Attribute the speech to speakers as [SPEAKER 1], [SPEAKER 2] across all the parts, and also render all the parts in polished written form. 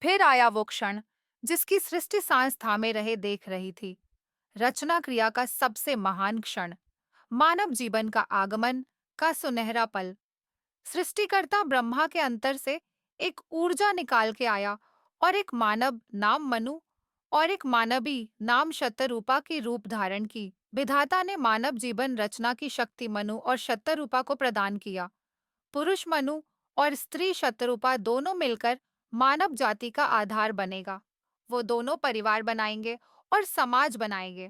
[SPEAKER 1] फिर आया वो क्षण जिसकी सृष्टि सांस थामे रहे देख रही थी। रचना क्रिया का सबसे महान क्षण, मानव जीवन का आगमन का सुनहरा पल। सृष्टिकर्ता ब्रह्मा के अंतर से एक ऊर्जा निकाल के आया और एक मानव नाम मनु और एक मानवी नाम शतरूपा की रूप धारण की। विधाता ने मानव जीवन रचना की शक्ति मनु और शतरूपा को प्रदान किया। पुरुष मनु और स्त्री शतरूपा दोनों मिलकर मानव जाति का आधार बनेगा। वो दोनों परिवार बनाएंगे और समाज बनाएंगे।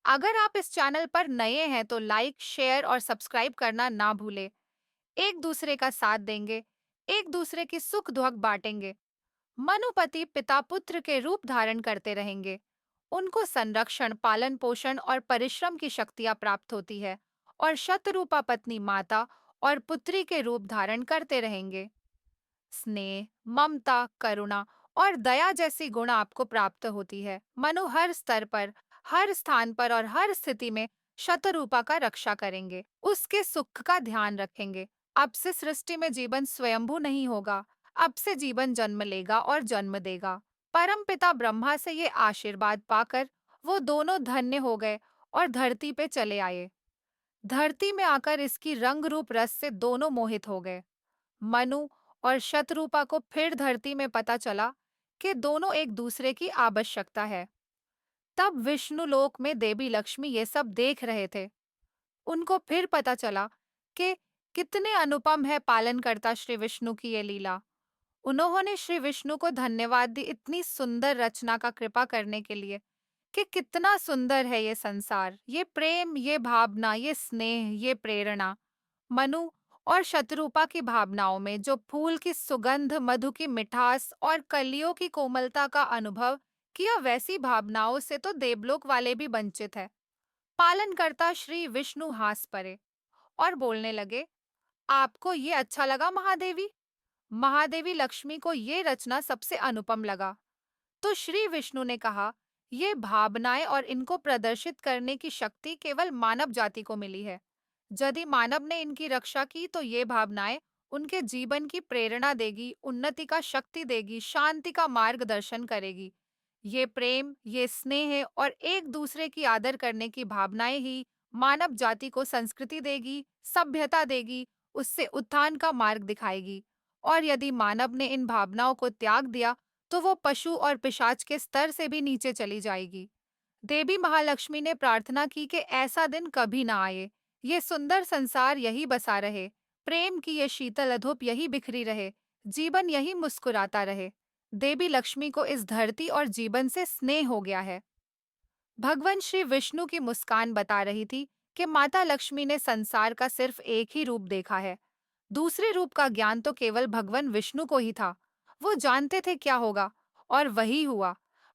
[SPEAKER 1] अगर आप इस चैनल पर नए हैं तो लाइक, शेयर और सब्सक्राइब करना ना भूलें। एक दूसरे का साथ देंगे, एक दूसरे की सुख दुख बांटेंगे। मनुपति पिता पुत्र के रूप धारण करते रहेंगे। उनको संरक्षण, पालन पोषण और परिश्रम की शक्तियां प्राप्त होती है और शतरूपा पत्नी माता और पुत्री के रूप धारण करते रहेंगे। स्नेह, ममता, करुणा और दया जैसी गुण आपको प्राप्त होती है। मनु हर स्तर पर, हर स्थान पर और हर स्थिति में शतरूपा का रक्षा करेंगे, उसके सुख का ध्यान रखेंगे। अब से सृष्टि में जीवन स्वयंभू नहीं होगा, अब से जीवन जन्म लेगा और जन्म देगा। परमपिता ब्रह्मा से ये आशीर्वाद पाकर वो दोनों धन्य हो गए और धरती पे चले आए। धरती में आकर इसकी रंग रूप रस से दोनों मोहित हो गए। मनु और शतरूपा को फिर धरती में पता चला कि दोनों एक दूसरे की आवश्यकता है। तब विष्णु लोक में देवी लक्ष्मी ये सब देख रहे थे। उनको फिर पता चला कि कितने अनुपम है पालनकर्ता श्री विष्णु की ये लीला। उन्होंने श्री विष्णु को धन्यवाद दी इतनी सुंदर रचना का कृपा करने के लिए कि कितना सुंदर है ये संसार, ये प्रेम, ये भावना, ये स्नेह, ये प्रेरणा। मनु और शत्रुपा की भावनाओं में जो फूल की सुगंध, मधु की मिठास और कलियों की कोमलता का अनुभव किया, वैसी भावनाओं से तो देवलोक वाले भी वंचित है। पालनकर्ता श्री विष्णु हास परे और बोलने लगे, आपको ये अच्छा लगा महादेवी? महादेवी लक्ष्मी को ये रचना सबसे अनुपम लगा। तो श्री विष्णु ने कहा, ये भावनाएं और इनको प्रदर्शित करने की शक्ति केवल मानव जाति को मिली है। यदि मानव ने इनकी रक्षा की तो ये भावनाएं उनके जीवन की प्रेरणा देगी, उन्नति का शक्ति देगी, शांति का मार्गदर्शन करेगी। ये प्रेम, ये स्नेह और एक दूसरे की आदर करने की भावनाएं ही मानव जाति को संस्कृति देगी, सभ्यता देगी, उससे उत्थान का मार्ग दिखाएगी। और यदि मानव ने इन भावनाओं को त्याग दिया तो वो पशु और पिशाच के स्तर से भी नीचे चली जाएगी। देवी महालक्ष्मी ने प्रार्थना की कि ऐसा दिन कभी ना आए, ये सुंदर संसार यही बसा रहे, प्रेम की ये शीतल अधूप यही बिखरी रहे, जीवन यही मुस्कुराता रहे। देवी लक्ष्मी को इस धरती और जीवन से स्नेह हो गया है। भगवान श्री विष्णु की मुस्कान बता रही थी कि माता लक्ष्मी ने संसार का सिर्फ एक ही रूप देखा है। दूसरे रूप का ज्ञान तो केवल भगवान विष्णु को ही था। वो जानते थे क्या होगा और वही हुआ।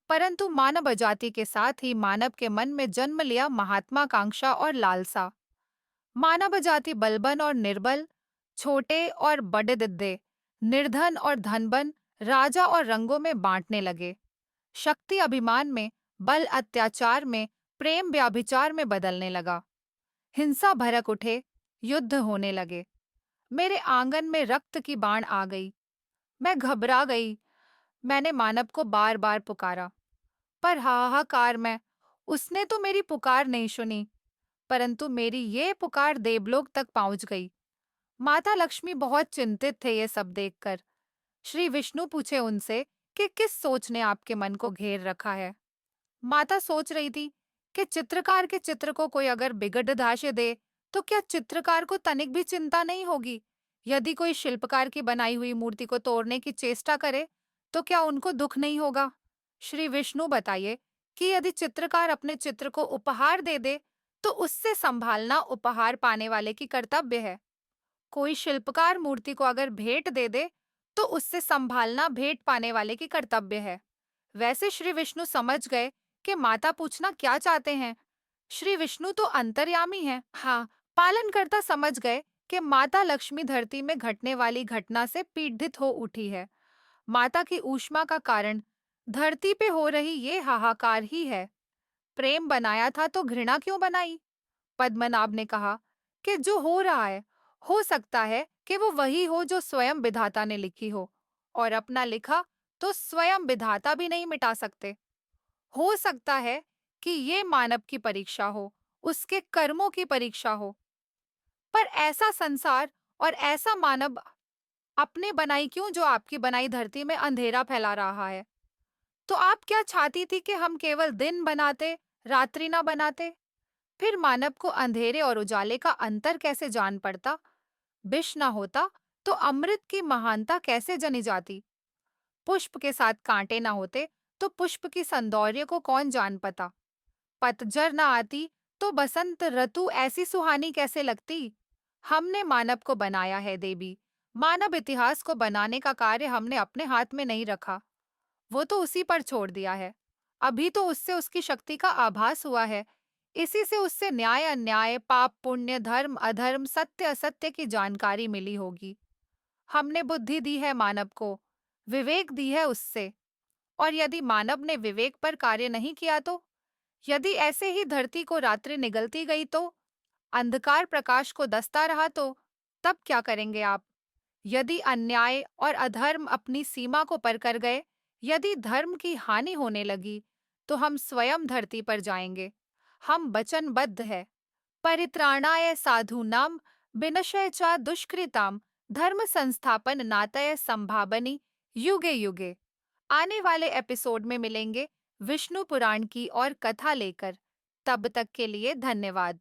[SPEAKER 1] परंतु मानव जाति के साथ ही मानव के मन में जन्म लिया महात्माकांक्षा और लालसा। मानव जाति बलबन और निर्बल, छोटे और बड़े दिद्दे, निर्धन और धनबन, राजा और रंगों में बांटने लगे। शक्ति अभिमान में, बल अत्याचार में, प्रेम व्याभिचार में बदलने लगा। हिंसा भड़क उठे, युद्ध होने लगे। मेरे आंगन में रक्त की बाण आ गई। मैं घबरा गई। मैंने मानव को बार बार पुकारा, पर हाहाकार में उसने तो मेरी पुकार नहीं सुनी। परंतु मेरी ये पुकार देवलोक तक पहुंच गई। माता लक्ष्मी बहुत चिंतित थे ये सब देखकर। श्री विष्णु पूछे उनसे कि किस सोच ने आपके मन को घेर रखा है। माता सोच रही थी कि चित्रकार के चित्र को कोई अगर बिगड़ दाशे दे तो क्या चित्रकार को तनिक भी चिंता नहीं होगी। यदि कोई शिल्पकार की बनाई हुई मूर्ति को तोड़ने की चेष्टा करे तो क्या उनको दुख नहीं होगा। श्री विष्णु बताइए कि यदि चित्रकार अपने चित्र को उपहार दे दे तो उससे संभालना उपहार पाने वाले की कर्तव्य है। कोई शिल्पकार मूर्ति को अगर भेंट दे दे तो उससे संभालना भेंट पाने वाले की कर्तव्य है। वैसे श्री विष्णु समझ गए कि माता पूछना क्या चाहते हैं। श्री विष्णु तो अंतर्यामी हैं। हाँ, पालनकर्ता समझ गए कि माता लक्ष्मी धरती में घटने वाली घटना से पीड़ित हो उठी है। माता की ऊष्मा का कारण धरती पे हो रही ये हाहाकार ही है। प्रेम बनाया था तो घृणा क्यों बनाई? पद्मनाभ ने कहा कि जो हो रहा है, हो सकता है कि वो वही हो जो स्वयं विधाता ने लिखी हो, और अपना लिखा तो स्वयं विधाता भी नहीं मिटा सकते। हो सकता है कि ये मानव की परीक्षा हो, उसके कर्मों की परीक्षा हो। पर ऐसा संसार और ऐसा मानव अपने बनाई क्यों जो आपकी बनाई धरती में अंधेरा फैला रहा है? तो आप क्या चाहती थी कि हम केवल दिन बनाते, रात्रि ना बनाते? फिर मानव को अंधेरे और उजाले का अंतर कैसे जान पड़ता? विष ना होता तो अमृत की महानता कैसे जनी जाती? पुष्प के साथ कांटे ना होते तो पुष्प की सौंदर्य को कौन जान पाता? पतझड़ ना आती तो बसंत ऋतु ऐसी सुहानी कैसे लगती? हमने मानव को बनाया है देवी। मानव इतिहास को बनाने का कार्य हमने अपने हाथ में नहीं रखा, वो तो उसी पर छोड़ दिया है। अभी तो उससे उसकी शक्ति का आभास हुआ है। इसी से उससे न्याय अन्याय, पाप पुण्य, धर्म अधर्म, सत्य असत्य की जानकारी मिली होगी। हमने बुद्धि दी है मानव को, विवेक दी है उससे। और यदि मानव ने विवेक पर कार्य नहीं किया तो? यदि ऐसे ही धरती को रात्रि निगलती गई तो? अंधकार प्रकाश को दसता रहा तो? तब क्या करेंगे आप? यदि अन्याय और अधर्म अपनी सीमा को पार कर गए, यदि धर्म की हानि होने लगी, तो हम स्वयं धरती पर जाएंगे। हम वचनबद्ध है। परित्राणाय साधूनां विनश्य च दुष्कृतां धर्म संस्थापन नातय संभावनी युगे युगे। आने वाले एपिसोड में मिलेंगे विष्णु पुराण की और कथा लेकर। तब तक के लिए धन्यवाद।